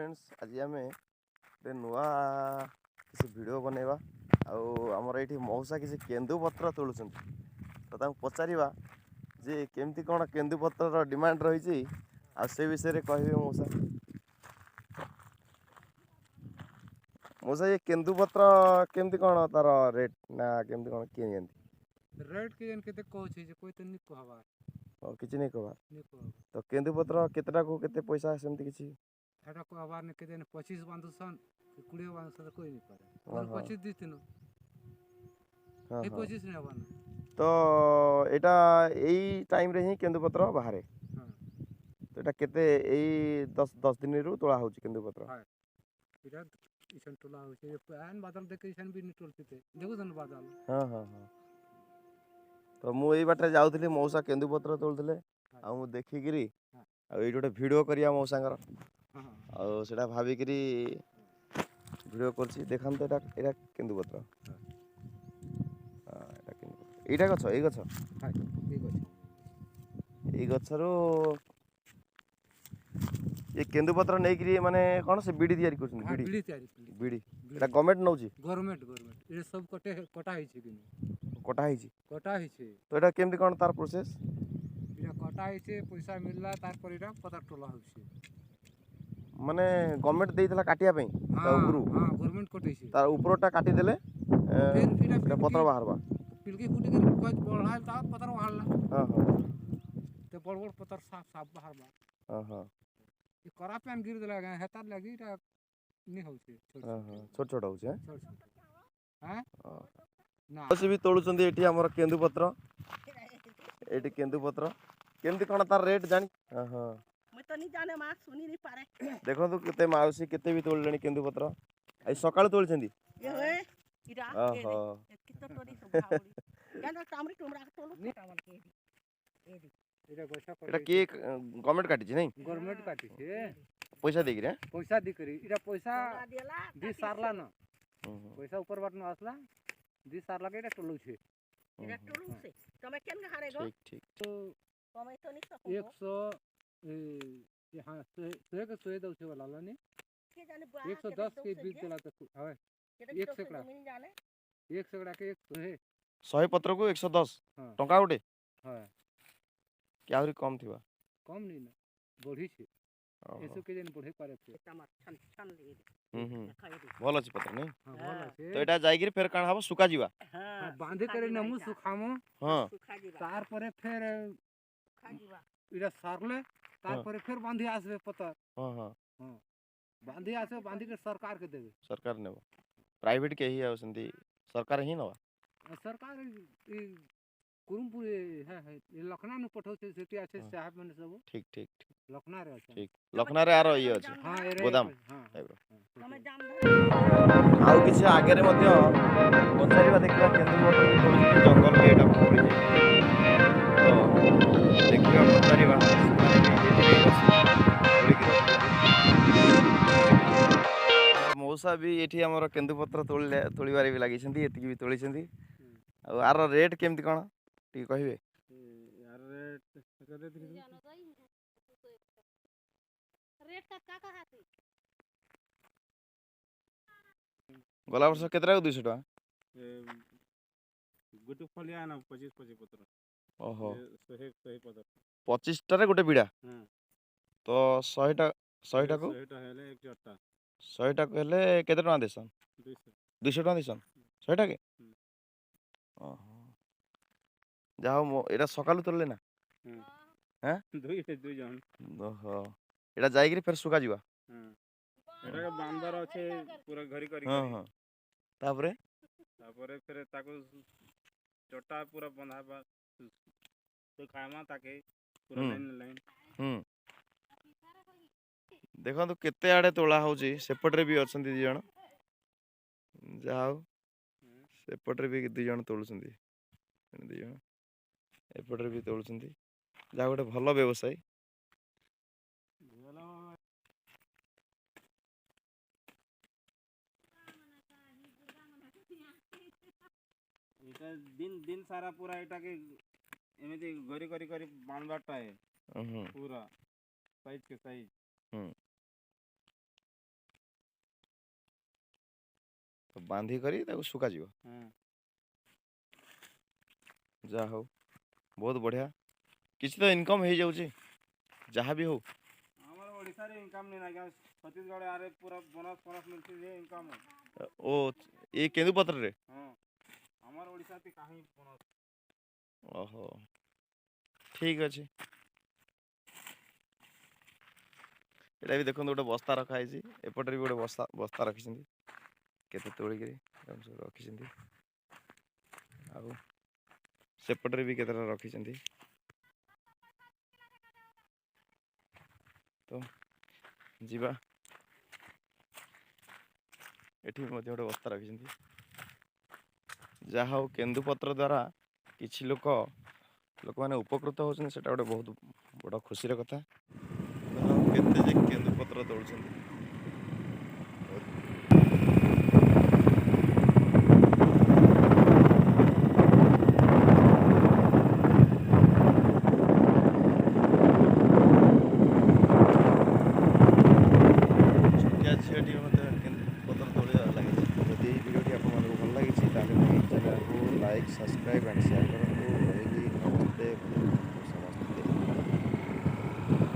Friends आज आम नुआ किसी वीडियो बनैबा आमर ये मौसा किसी केंदुपत्र तोलुं तो पचारा जे केमती कौन केंदुपत्र डिमांड रही से विषय कहे मौसा। मौसा ये केंदुपत्र केमती कौन तार रेट ना केमती कौन किए रेट के जन केते कहू छै जे कोई त नि कहबा किसी नहीं कहबार तो केंदुपत्र केतटा को केते पैसा सेमती किसी हेटा कहबार ने केते 25 बांधुसन 20 बांधुसन कोई नहीं पारे कोन 25 दिथिनो हे 25 ने हबा तो एटा एई टाइम रे ही केंदुपत्र बाहर हां तो एटा केते एई 10 दिन रु तोला होची केंदुपत्र हां इरा इसन तोला होची पैन बादल देखे इसन भी नि तोलते देखो जन बादल हां हां हां तो मु एई बाटे जाउथली मौसा केंदुपत्र तोलथले आ मु देखिकिरी आ एई गोटे वीडियो करिया मौसांगर आ सेटा भाबिकिरी वीडियो करछि देखन तो एटा केंदुपत्र एटा गछ एई गछ हां एई गछ एई गछरो ये केंदुपत्र नेकिरी माने कोन से बीड़ी तयारी करछन बीड़ी तयारी बीड़ी एटा गवर्नमेंट नउची गवर्नमेंट ए सब कटा है छै कि कटा है छै तो एटा केमती कोन तार प्रोसेस इरा कटा है छै पैसा मिलला तार पर इरा पता टोला हो छै माने गवर्नमेंट देइतला काटिया पई ता उपरु हां गवर्नमेंट कटै छै तार उपरोटा काटी देले फिर एटा पत्र बाहरबा पिलकी फुटी कर गज बढ़ाल ता पत्र बाहरला हां हां ते बड़ बड़ पत्र साफ बाहरबा हां हां ये करा पेन गिर देला गा हेता लगी ता नि हो छै हां हां छोट छोट हो छै हैं ना से भी तोळु चंदी एठी हमर केंदुपत्र एठी केंदुपत्र केमती कोन तार रेट जानी हां हां मैं तो नहीं जाने मां सुनी नहीं पारे देखो तो केते माउसी केते भी तोड़ लेनी केंदुपत्र आई सकाळ तोड़ चंदी ये होए इरा ओहो कितो तोड़ी सब भावड़ी जाना टामरी टुमरा तोड़ टावल के एदी इरा गछा एटा के गवर्नमेंट काटी छै नहीं गवर्नमेंट काटी छै पैसा देगी रे पैसा दी करी इरा पैसा देला दी सारला न पैसा ऊपर बाट न आसला दी सारला के इरा टोलू छै इरा टोलू से तमे केन हारे गो ठीक ठीक तो तमे तो नहीं सको 100 हां 100 के 100 दउ छै वाला ला ने के जाने 110 के बीच देला त हवे 1 सैकड़ा जाने 1 सैकड़ा के 100 है 100 पत्र को 110 टका उठे हां क्या और कम थिबा कम नहीं ना बढ़ी छै ऐसे के जन बढ़े पारे छै टमाटर छन छन ले भल अछि पत्र नहीं हां भल अछि तो एटा जाई गिर फेर काण हबो सुका जीवा हां बांधे करे नमु सुखामो हां सुखा जीवा तार परे फिर खा जीवा इरा सारले तार परे फिर बांधे आसबे पतर हां हां हां बांधे आसे बांधी के सरकार के देबे सरकार नेबो प्राइवेट के ही आउसंती सरकार ही नवा सरकार ई कुरुमपुर है ये लखना न पठौ छै सेठी আছে साहब माने सब ठीक ठीक ठीक लखना रे আছে ठीक लखना रे आरो ई अछि हां गोदाम हां तमे जाम आउ किछ आगे रे मध्य पचारिबा देखिबा केंदुपत्र भी थोड़ी जंगल भी एटा पड़ी तो देखिबा पचारिबा मौसा भी एठी हमर केंदुपत्र तोलिबारे भी लागि छथि एति भी तोली छथि आ आर रेट केमती कोन टी कहिबे यार रेट कते रेट का हाथी गला वर्ष केतरा 200 टका गोटे फलिया ना 25 पत्र ओहो 100 पत्र 25 टारे गोटे बिडा हां तो 100 टा को 100 टा हेले एक चट्टा 100 टा हेले केते टका देसन 200 टका देसन 100 टा के ओहो जाओ एटा सकालु तोलले ना हैं दुई जन ओहो एटा जाई गिरी फेर सुका जीवा हां एटा बांदर আছে पूरा घरी करी हां हां तापरे फिर ताको चट्टा पूरा बंधाबा तो खामा ताके पूरा लाइन देखो तो केते आड़े तोला होची सेपटरे भी अछंती दी जण जाओ सेपटरे भी दी जण तोलुछंती दी जण एपटरे भी तोलुछंती जा गोटे भलो व्यवसाय एटा दिन सारा पूरा एटा के एमिति घरी करी बांधबाटा है पूरा साइज के साइज ତ ବାନ୍ଧି କରି ତାକୁ ଶୁକାଯିବ। ଯାହା ହଉ ବହୁତ ବଢ଼ିଆ, କିଛି ତ ଇନକମ୍ ହେଇଯାଉଛି ଯାହା ବି ହଉ। ଆମର ଓଡ଼ିଶାରେ ଇନକମ୍ नहीं ଆଜ୍ଞା, ଛତିଶଗଡ଼ ଆରେ ପୁରା ବୋନସ୍ ଫୋନସ୍ ମିଳୁଛି ଯେ ଇନକମ୍। ଓ ଏଇ କେନ୍ଦୁପତ୍ରରେ? ହଁ ଆମର ଓଡ଼ିଶାରେ କାହିଁ ବୋନସ୍। ଓହୋ ଠିକ୍ ଅଛି। ଏଇଟା ବି ଦେଖନ୍ତୁ ଗୋଟେ ବସ୍ତା ରଖା ହେଇଛି, ଏପଟରେ ବି ଗୋଟେ ବସ୍ତା ରଖିଛନ୍ତି, କେତେ ତୋଳିକିରି ସବୁ ରଖିଛନ୍ତି। ଆଉ ସେପଟରେ ବି କେତେଟା ରଖିଛନ୍ତି। ତ ଯିବା, ଏଠି ମଧ୍ୟ ଗୋଟେ ବସ୍ତା ରଖିଛନ୍ତି। ଯାହା ହଉ କେନ୍ଦୁପତ୍ର ଦ୍ୱାରା କିଛି ଲୋକମାନେ ଉପକୃତ ହେଉଛନ୍ତି, ସେଇଟା ଗୋଟେ ବହୁତ ବଡ଼ ଖୁସିର କଥା। କେତେ ଯେ କେନ୍ଦୁପତ୍ର ତୋଳୁଛନ୍ତି। ଛୋଟିଆ ଝିଅଟି ମଧ୍ୟ କେନ୍ଦୁପତ୍ର ତୋଳିବାରେ ଲାଗିଛି। ଯଦି ଏହି ଭିଡ଼ିଓଟି ଆପଣମାନଙ୍କୁ ଭଲ ଲାଗିଛି ତାହେଲେ ଚ୍ୟାନେଲକୁ ଲାଇକ୍, ସବସ୍କ୍ରାଇବ୍ ଆଣ୍ଡ ସେୟାର